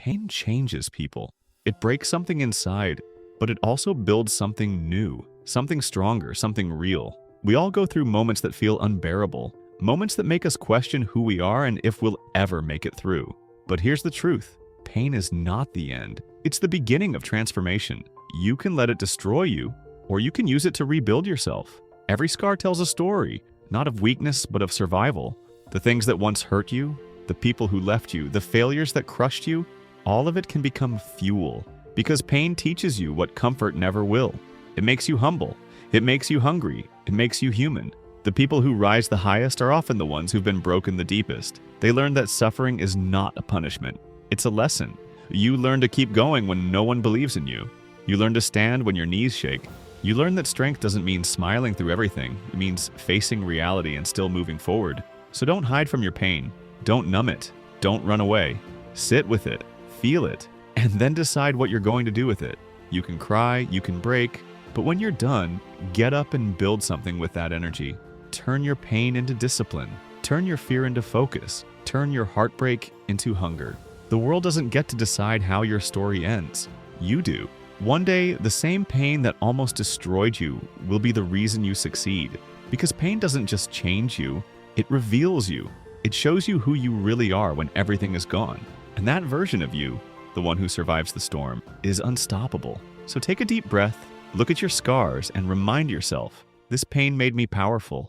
Pain changes people. It breaks something inside, but it also builds something new, something stronger, something real. We all go through moments that feel unbearable, moments that make us question who we are and if we'll ever make it through. But here's the truth. Pain is not the end. It's the beginning of transformation. You can let it destroy you, or you can use it to rebuild yourself. Every scar tells a story, not of weakness, but of survival. The things that once hurt you, the people who left you, the failures that crushed you, all of it can become fuel. Because pain teaches you what comfort never will. It makes you humble. It makes you hungry. It makes you human. The people who rise the highest are often the ones who've been broken the deepest. They learn that suffering is not a punishment. It's a lesson. You learn to keep going when no one believes in you. You learn to stand when your knees shake. You learn that strength doesn't mean smiling through everything. It means facing reality and still moving forward. So don't hide from your pain. Don't numb it. Don't run away. Sit with it. Feel it. And then decide what you're going to do with it. You can cry, you can break, but when you're done, get up and build something with that energy. Turn your pain into discipline. Turn your fear into focus. Turn your heartbreak into hunger. The world doesn't get to decide how your story ends. You do. One day, the same pain that almost destroyed you will be the reason you succeed. Because pain doesn't just change you, it reveals you. It shows you who you really are when everything is gone. And that version of you, the one who survives the storm, is unstoppable. So take a deep breath, look at your scars, and remind yourself, this pain made me powerful.